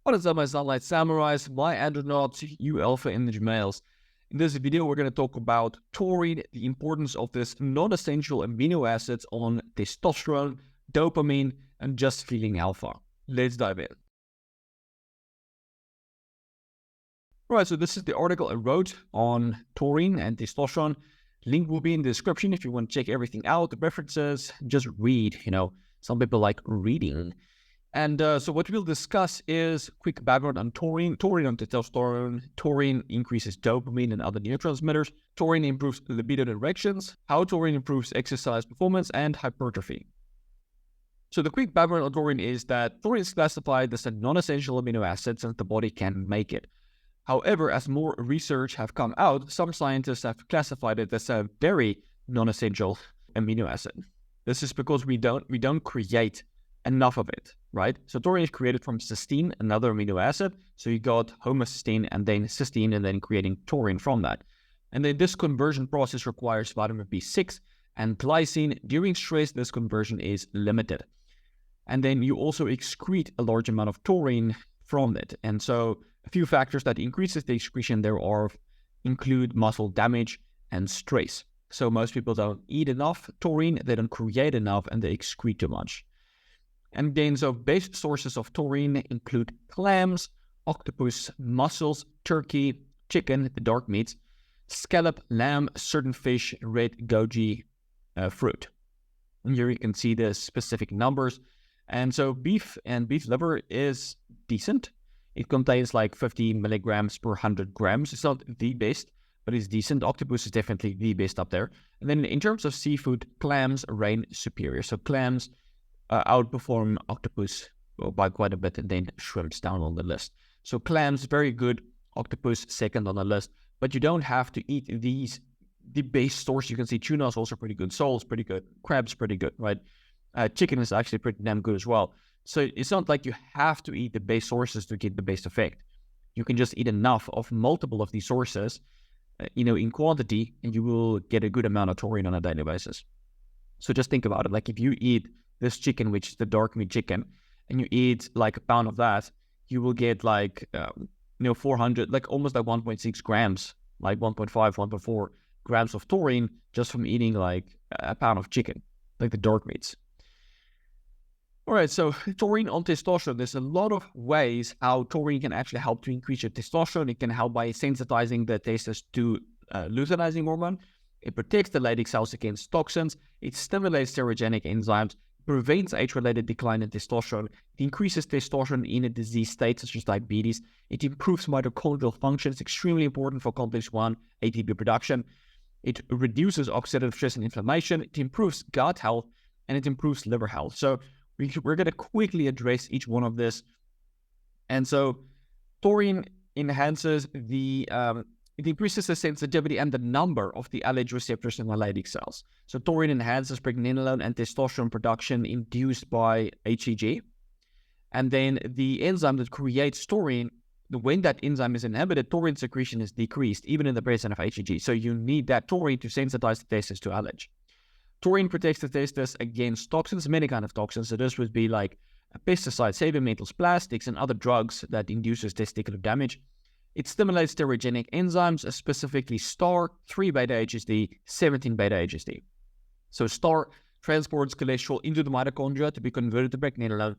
What is up, my Sunlight Samurais, my andronauts, you alpha energy males? In this video, we're going to talk about taurine, the importance of this non-essential amino acids on testosterone, dopamine, and just feeling alpha. Let's dive in. Alright, so this is the article I wrote on taurine and testosterone. Link will be in the description if you want to check everything out, the references, just read, some people like reading. And so what we'll discuss is quick background on taurine, taurine on testosterone, taurine increases dopamine and other neurotransmitters, taurine improves libido erections, how taurine improves exercise performance and hypertrophy. So the quick background on taurine is that taurine is classified as a non-essential amino acid since the body can make it. However, as more research have come out, some scientists have classified it as a very non-essential amino acid. This is because we don't create enough of it, right? So taurine is created from cysteine, another amino acid. So you got homocysteine and then cysteine and then creating taurine from that. And then this conversion process requires vitamin B6 and glycine. During stress, this conversion is limited. And then you also excrete a large amount of taurine from it. And so a few factors that increases the excretion thereof include muscle damage and stress. So most people don't eat enough taurine, they don't create enough, and they excrete too much. And then, so base sources of taurine include clams, octopus, mussels, turkey, chicken, the dark meats, scallop, lamb, certain fish, red goji, fruit. And here you can see the specific numbers. And so beef and beef liver is decent. It contains like 50 milligrams per 100 grams. It's not the best, but it's decent. Octopus is definitely the best up there. And then in terms of seafood, clams reign superior. So clams outperform octopus by quite a bit, and then shrimps down on the list. So clams, very good. Octopus, second on the list. But you don't have to eat the base source. You can see tuna is also pretty good. Sole's pretty good. Crab's pretty good, right? Chicken is actually pretty damn good as well. So it's not like you have to eat the base sources to get the best effect. You can just eat enough of multiple of these sources, in quantity, and you will get a good amount of taurine on a daily basis. So just think about it. Like if you eat this chicken, which is the dark meat chicken, and you eat like a pound of that, you will get like, 400, like almost like 1.6 grams, like 1.5, 1.4 grams of taurine just from eating like a pound of chicken, like the dark meats. All right, so taurine on testosterone. There's a lot of ways how taurine can actually help to increase your testosterone. It can help by sensitizing the testes to luteinizing hormone. It protects the Leydig cells against toxins. It stimulates steroidogenic enzymes, prevents age-related decline in testosterone. It increases testosterone in a disease state such as diabetes. It improves mitochondrial function. It's extremely important for complex 1 ATP production. It reduces oxidative stress and inflammation. It improves gut health, and it improves liver health. So we're going to quickly address each one of this. And so taurine enhances it increases the sensitivity and the number of the LH receptors in the Leydig cells. So taurine enhances pregnenolone and testosterone production induced by HCG. And then the enzyme that creates taurine, when that enzyme is inhibited, taurine secretion is decreased, even in the presence of HCG. So you need that taurine to sensitize the testes to LH. Taurine protects the testes against toxins, many kinds of toxins. So this would be like pesticides, heavy metals, plastics, and other drugs that induces testicular damage. It stimulates steroidogenic enzymes, specifically STAR, 3-beta-HSD, 17-beta-HSD. So STAR transports cholesterol into the mitochondria to be converted to pregnenolone.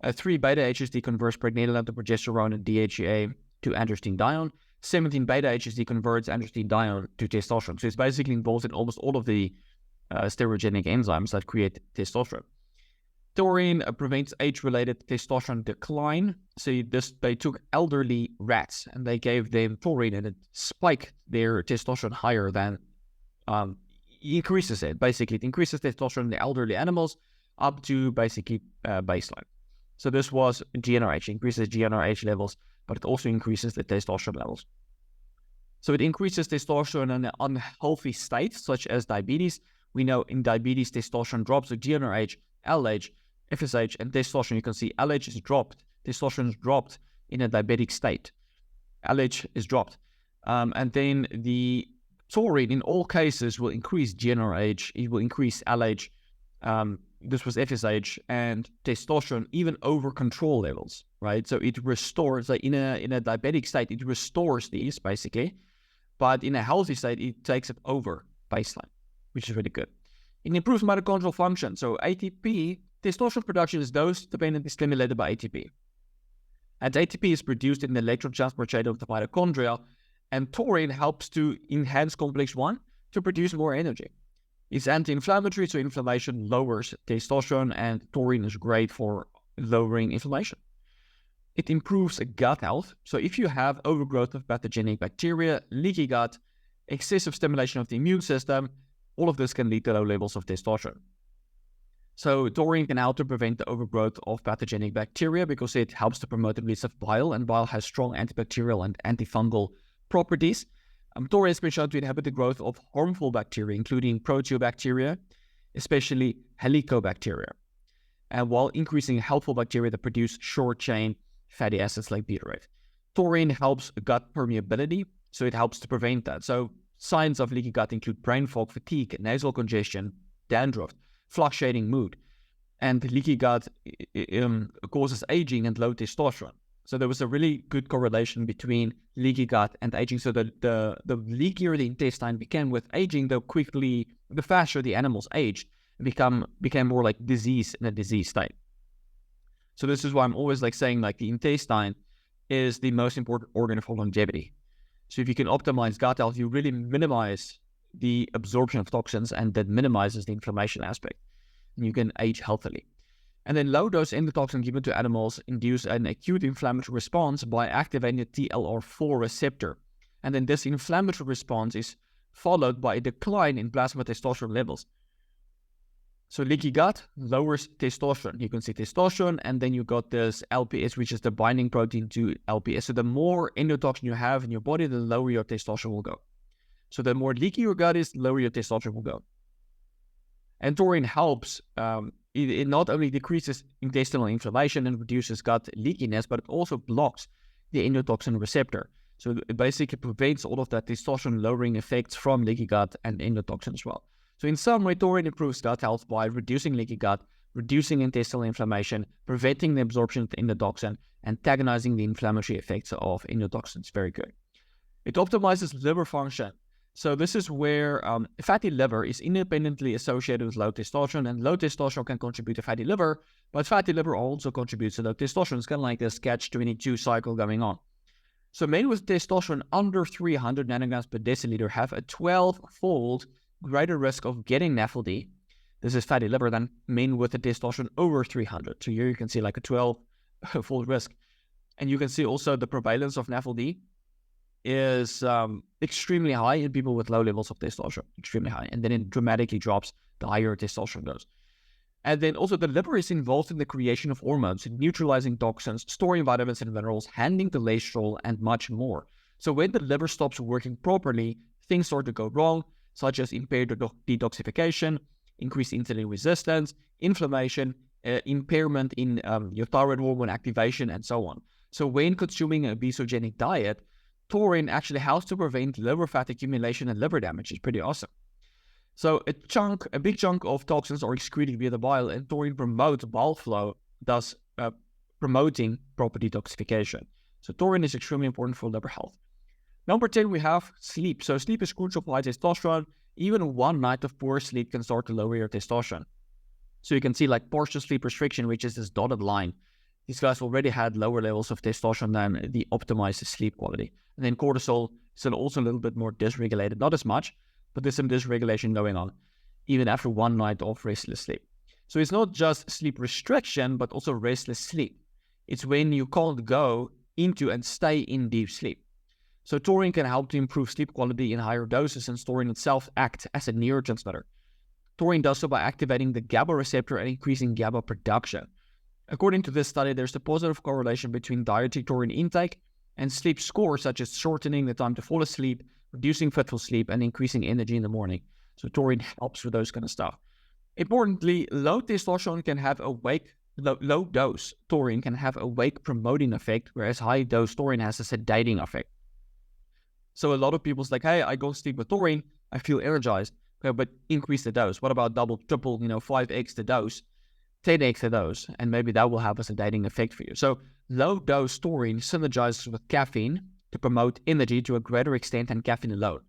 3-beta-HSD converts pregnenolone to progesterone and DHEA to androstenedione. 17-beta-HSD converts androstenedione to testosterone. So it's basically involved in almost all of the steroidogenic enzymes that create testosterone. Taurine prevents age-related testosterone decline. So they took elderly rats and they gave them taurine, and it spiked their testosterone higher than increases it. Basically, it increases testosterone in the elderly animals up to basically baseline. So this was GnRH, increases GnRH levels, but it also increases the testosterone levels. So it increases testosterone in an unhealthy state, such as diabetes. We know in diabetes, testosterone drops, so GnRH, LH, FSH, and testosterone. You can see LH is dropped, testosterone is dropped in a diabetic state. LH is dropped. And then the taurine in all cases will increase GnRH, it will increase LH, this was FSH and testosterone even over control levels, right? So it restores, like in a diabetic state, it restores these basically, but in a healthy state, it takes it over baseline, which is really good. It improves mitochondrial function. So ATP, testosterone production is dose-dependently stimulated by ATP. And ATP is produced in the electron transport chain of the mitochondria, and taurine helps to enhance complex 1 to produce more energy. It's anti-inflammatory, so inflammation lowers testosterone, and taurine is great for lowering inflammation. It improves gut health. So if you have overgrowth of pathogenic bacteria, leaky gut, excessive stimulation of the immune system, all of this can lead to low levels of testosterone. So taurine can help to prevent the overgrowth of pathogenic bacteria because it helps to promote the release of bile, and bile has strong antibacterial and antifungal properties. Taurine has been shown to inhibit the growth of harmful bacteria, including proteobacteria, especially helicobacteria, and while increasing helpful bacteria that produce short-chain fatty acids like butyrate. Taurine helps gut permeability, so it helps to prevent that. So signs of leaky gut include brain fog, fatigue, nasal congestion, dandruff, fluctuating mood, and leaky gut causes aging and low testosterone. So there was a really good correlation between leaky gut and aging. So the leakier the intestine became with aging, the faster the animals aged, became more like disease in a disease state. So this is why I'm always saying the intestine is the most important organ for longevity. So if you can optimize gut health, you really minimize the absorption of toxins, and that minimizes the inflammation aspect, and you can age healthily. And then low-dose endotoxin given to animals induce an acute inflammatory response by activating the TLR4 receptor. And then this inflammatory response is followed by a decline in plasma testosterone levels. So leaky gut lowers testosterone. You can see testosterone, and then you got this LPS, which is the binding protein to LPS. So the more endotoxin you have in your body, the lower your testosterone will go. So the more leaky your gut is, the lower your testosterone will go. And taurine helps. It not only decreases intestinal inflammation and reduces gut leakiness, but it also blocks the endotoxin receptor. So it basically prevents all of that testosterone lowering effects from leaky gut and endotoxin as well. So in summary, taurine improves gut health by reducing leaky gut, reducing intestinal inflammation, preventing the absorption of the endotoxin, antagonizing the inflammatory effects of endotoxins. Very good. It optimizes liver function. So this is where fatty liver is independently associated with low testosterone, and low testosterone can contribute to fatty liver, but fatty liver also contributes to low testosterone. It's kind of like this catch-22 cycle going on. So men with testosterone under 300 nanograms per deciliter have a 12-fold greater risk of getting NAFLD, this is fatty liver, than men with a testosterone over 300. So here you can see a 12-fold risk. And you can see also the prevalence of NAFLD is extremely high in people with low levels of testosterone, extremely high. And then it dramatically drops the higher testosterone goes. And then also the liver is involved in the creation of hormones, neutralizing toxins, storing vitamins and minerals, handling cholesterol, and much more. So when the liver stops working properly, things start to go wrong, such as impaired detoxification, increased insulin resistance, inflammation, impairment in your thyroid hormone activation, and so on. So when consuming a obesogenic diet, taurine actually helps to prevent liver fat accumulation and liver damage. It's pretty awesome. So a big chunk of toxins are excreted via the bile, and taurine promotes bile flow, thus promoting proper detoxification. So taurine is extremely important for liver health. Number 10, we have sleep. So sleep is crucial for high testosterone. Even one night of poor sleep can start to lower your testosterone. So you can see partial sleep restriction, which is this dotted line. These guys already had lower levels of testosterone than the optimized sleep quality. And then cortisol is also a little bit more dysregulated, not as much, but there's some dysregulation going on, even after one night of restless sleep. So it's not just sleep restriction, but also restless sleep. It's when you can't go into and stay in deep sleep. So taurine can help to improve sleep quality in higher doses, and taurine itself acts as a neurotransmitter. Taurine does so by activating the GABA receptor and increasing GABA production. According to this study, there's a positive correlation between dietary taurine intake and sleep scores, such as shortening the time to fall asleep, reducing fitful sleep, and increasing energy in the morning. So taurine helps with those kind of stuff. Importantly, low testosterone can have low dose taurine can have a wake promoting effect, whereas high dose taurine has a sedating effect. So a lot of people's hey, I go sleep with taurine, I feel energized. Okay, but increase the dose. What about double, triple, 5x the dose, 10x the dose, and maybe that will have a sedating effect for you. So low dose taurine synergizes with caffeine to promote energy to a greater extent than caffeine alone.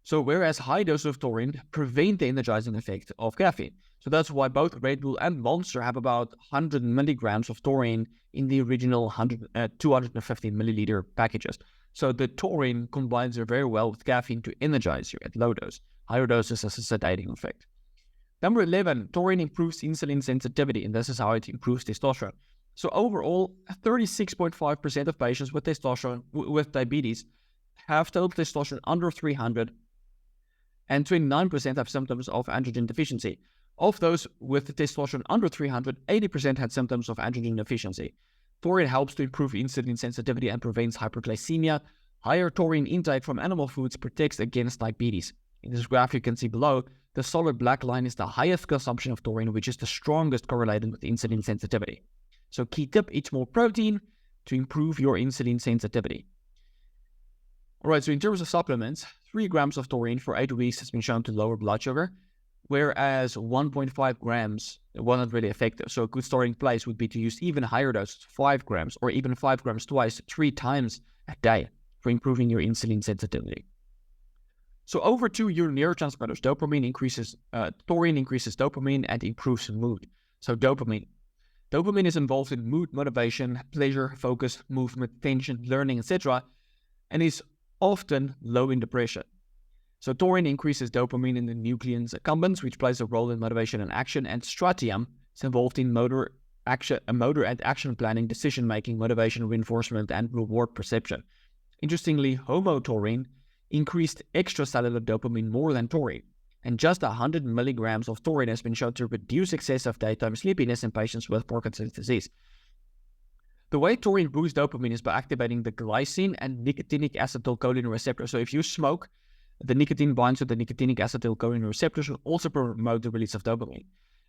So whereas high doses of taurine prevent the energizing effect of caffeine. So that's why both Red Bull and Monster have about 100 milligrams of taurine in the original 250 milliliter packages. So the taurine combines very well with caffeine to energize you at low dose. Higher doses has a sedating effect. Number 11, taurine improves insulin sensitivity, and this is how it improves testosterone. So overall, 36.5% of patients with testosterone with diabetes have total testosterone under 300, and 29% have symptoms of androgen deficiency. Of those with testosterone under 300, 80% had symptoms of androgen deficiency. Taurine helps to improve insulin sensitivity and prevents hyperglycemia. Higher taurine intake from animal foods protects against diabetes. In this graph you can see below, the solid black line is the highest consumption of taurine, which is the strongest correlated with insulin sensitivity. So key tip, eat more protein to improve your insulin sensitivity. Alright, so in terms of supplements, 3 grams of taurine for 8 weeks has been shown to lower blood sugar, whereas 1.5 grams wasn't really effective. So a good starting place would be to use even higher doses, 5 grams, or even 5 grams twice, 3 times a day for improving your insulin sensitivity. So over to your neurotransmitters, taurine increases dopamine and improves mood. So dopamine is involved in mood, motivation, pleasure, focus, movement, tension, learning, etc., and is often low in depression. So taurine increases dopamine in the nucleus accumbens, which plays a role in motivation and action, and strontium is involved in motor and action planning, decision making, motivation, reinforcement, and reward perception. Interestingly, homotaurine increased extracellular dopamine more than taurine, and just 100 milligrams of taurine has been shown to reduce excessive daytime sleepiness in patients with Parkinson's disease. The way taurine boosts dopamine is by activating the glycine and nicotinic acetylcholine receptor. So if you smoke, the nicotine binds to the nicotinic acetylcholine receptors will also promote the release of dopamine.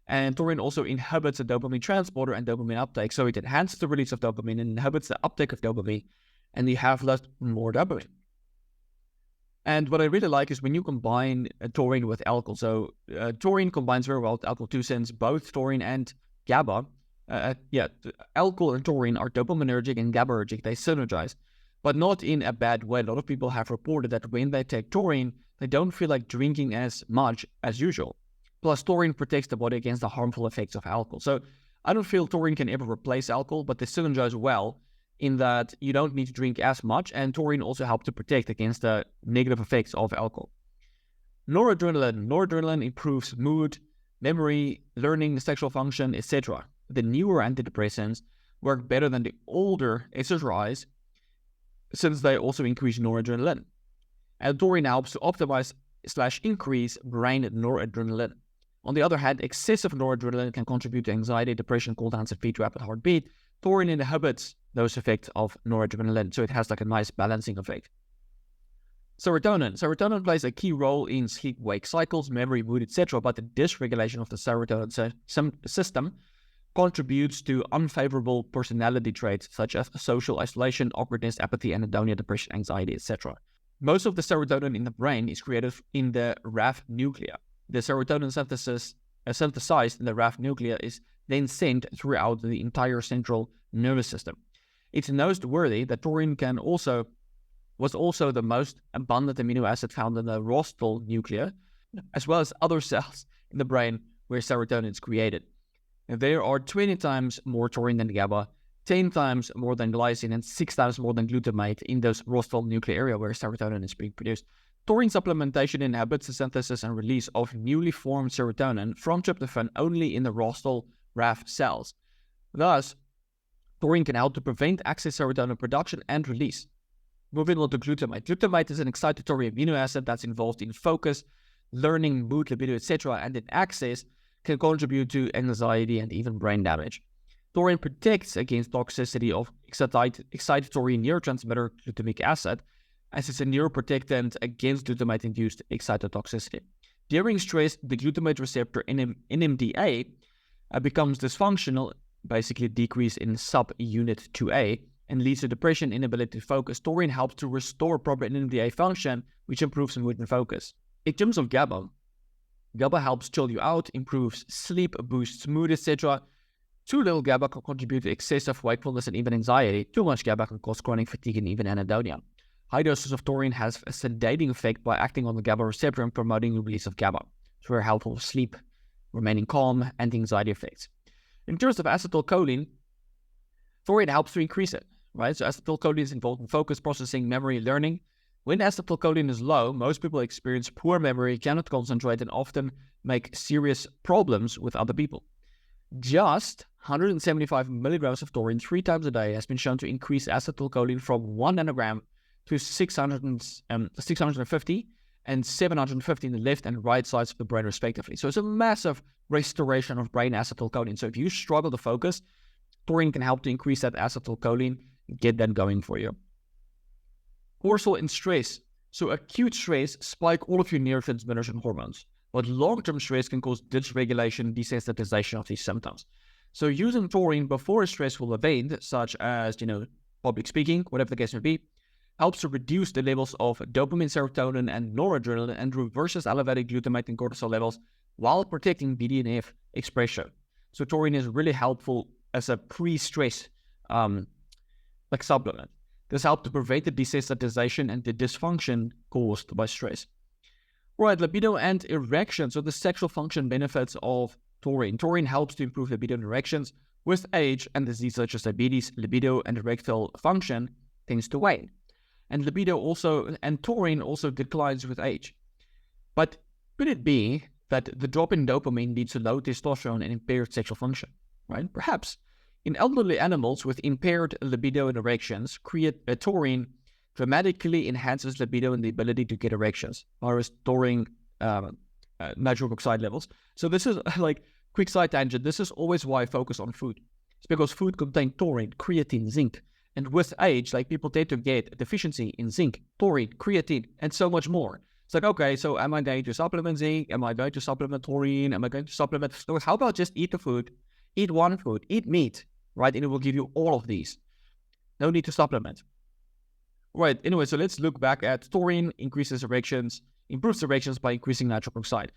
And taurine also inhibits the dopamine transporter and dopamine uptake. So it enhances the release of dopamine and inhibits the uptake of dopamine, and you have more dopamine. And what I really like is when you combine taurine with alcohol. So taurine combines very well with alcohol too, since both taurine and GABA, alcohol and taurine are dopaminergic and GABAergic. They synergize, but not in a bad way. A lot of people have reported that when they take taurine, they don't feel like drinking as much as usual. Plus, taurine protects the body against the harmful effects of alcohol. So I don't feel taurine can ever replace alcohol, but they synergize well in that you don't need to drink as much, and taurine also helps to protect against the negative effects of alcohol. Noradrenaline improves mood, memory, learning, sexual function, etc. The newer antidepressants work better than the older SSRIs since they also increase noradrenaline. And taurine helps to optimize/increase brain noradrenaline. On the other hand, excessive noradrenaline can contribute to anxiety, depression, cool downs, and speed, rapid heartbeat. Taurine inhibits those effects of noradrenaline, so it has like a nice balancing effect. Serotonin plays a key role in sleep-wake cycles, memory, mood, etc., but the dysregulation of the serotonin system contributes to unfavorable personality traits such as social isolation, awkwardness, apathy, anhedonia, depression, anxiety, etc. Most of the serotonin in the brain is created in the RAF nuclei. The serotonin synthesized in the RAF nuclei is then sent throughout the entire central nervous system. It's noteworthy that taurine was also the most abundant amino acid found in the rostral nuclei, as well as other cells in the brain where serotonin is created. And there are 20 times more taurine than GABA, 10 times more than glycine, and 6 times more than glutamate in those rostral nuclei area where serotonin is being produced. Taurine supplementation inhibits the synthesis and release of newly formed serotonin from tryptophan only in the rostral RAF cells. Thus, taurine can help to prevent excess serotonin production and release. Moving on to glutamate. Glutamate is an excitatory amino acid that's involved in focus, learning, mood, libido, etc., and in excess can contribute to anxiety and even brain damage. Taurine protects against toxicity of excitatory neurotransmitter glutamic acid, as it's a neuroprotectant against glutamate-induced excitotoxicity. During stress, the glutamate receptor NMDA becomes dysfunctional, basically decrease in subunit 2A, and leads to depression, inability to focus. Taurine helps to restore proper NMDA function, which improves mood and focus. In terms of GABA, GABA helps chill you out, improves sleep, boosts mood, etc. Too little GABA can contribute to excessive wakefulness and even anxiety. Too much GABA can cause chronic fatigue and even anhedonia. High doses of taurine has a sedating effect by acting on the GABA receptor and promoting the release of GABA. It's very helpful for sleep, remaining calm, and anxiety effects. In terms of acetylcholine, taurine helps to increase it, right? So acetylcholine is involved in focus, processing, memory, learning. When acetylcholine is low, most people experience poor memory, cannot concentrate, and often make serious problems with other people. Just 175 milligrams of taurine 3 times a day has been shown to increase acetylcholine from 1 nanogram to 650 and 750 in the left and right sides of the brain, respectively. So it's a massive restoration of brain acetylcholine. So if you struggle to focus, taurine can help to increase that acetylcholine, get that going for you. Cortisol and stress. So acute stress spike all of your neurotransmitters and hormones, but long-term stress can cause dysregulation, desensitization of these symptoms. So using taurine before a stressful event, such as, public speaking, whatever the case may be, helps to reduce the levels of dopamine, serotonin, and noradrenaline and reverses elevated glutamate and cortisol levels while protecting BDNF expression. So taurine is really helpful as a pre-stress supplement. This helps to prevent the desensitization and the dysfunction caused by stress. Right, libido and erection. So the sexual function benefits of taurine. Taurine helps to improve libido and erections. With age and disease such as diabetes, libido and erectile function tends to wane. And taurine also declines with age. But could it be that the drop in dopamine leads to low testosterone and impaired sexual function, right? Perhaps. In elderly animals with impaired libido and erections, taurine dramatically enhances libido and the ability to get erections by restoring nitric oxide levels. So this is quick side tangent. This is always why I focus on food. It's because food contains taurine, creatine, zinc. And with age, people tend to get a deficiency in zinc, taurine, creatine, and so much more. It's okay, so am I going to supplement zinc? Am I going to supplement taurine? Am I going to supplement? So how about just eat the food, eat one food, eat meat, right? And it will give you all of these. No need to supplement. Right, anyway, so let's look back at taurine improves erections by increasing nitric oxide.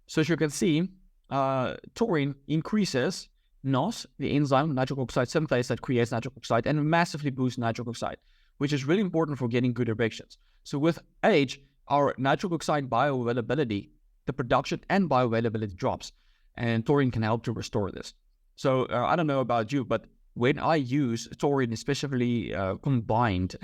So as you can see, taurine increases NOS, the enzyme nitric oxide synthase that creates nitric oxide, and massively boosts nitric oxide, which is really important for getting good erections. So with age, our nitric oxide bioavailability, the production and bioavailability drops, and taurine can help to restore this. So I don't know about you, but when I use taurine, especially combined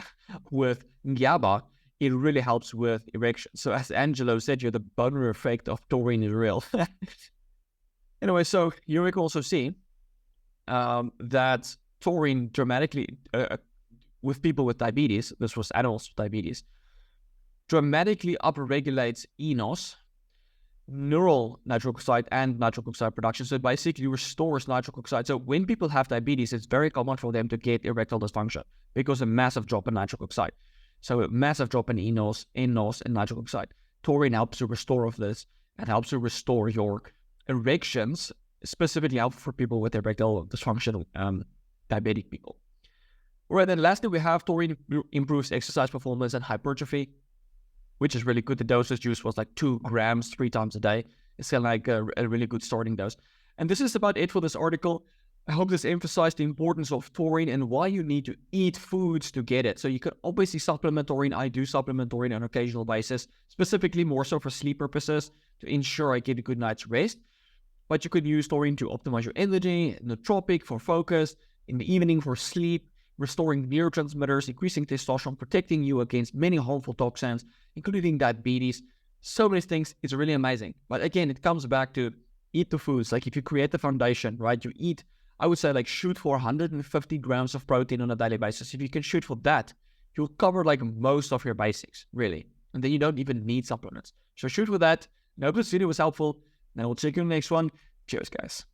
with GABA, it really helps with erection. So as Angelo said, the boner effect of taurine is real. Anyway, so here we can also see that taurine dramatically, with people with diabetes, this was animals with diabetes, dramatically upregulates eNOS, neural nitric oxide, and nitric oxide production. So it basically restores nitric oxide. So when people have diabetes, it's very common for them to get erectile dysfunction because a massive drop in nitric oxide. So a massive drop in eNOS, NOS, and nitric oxide. Taurine helps to restore of this and helps to restore your erections, specifically helpful for people with erectile dysfunction, diabetic people. All right, then lastly, we have taurine improves exercise performance and hypertrophy, which is really good. The dosage used was 2 grams 3 times a day. It's kind of a really good starting dose. And this is about it for this article. I hope this emphasized the importance of taurine and why you need to eat foods to get it. So you can obviously supplement taurine. I do supplement taurine on an occasional basis, specifically more so for sleep purposes to ensure I get a good night's rest. But you could use taurine to optimize your energy, nootropic for focus, in the evening for sleep, restoring neurotransmitters, increasing testosterone, protecting you against many harmful toxins, including diabetes. So many things. It's really amazing. But again, it comes back to eat the foods. If you create the foundation, right, you eat, I would say shoot for 150 grams of protein on a daily basis. If you can shoot for that, you'll cover most of your basics, really. And then you don't even need supplements. So shoot for that. I hope this video was helpful. And we'll check you in the next one. Cheers, guys.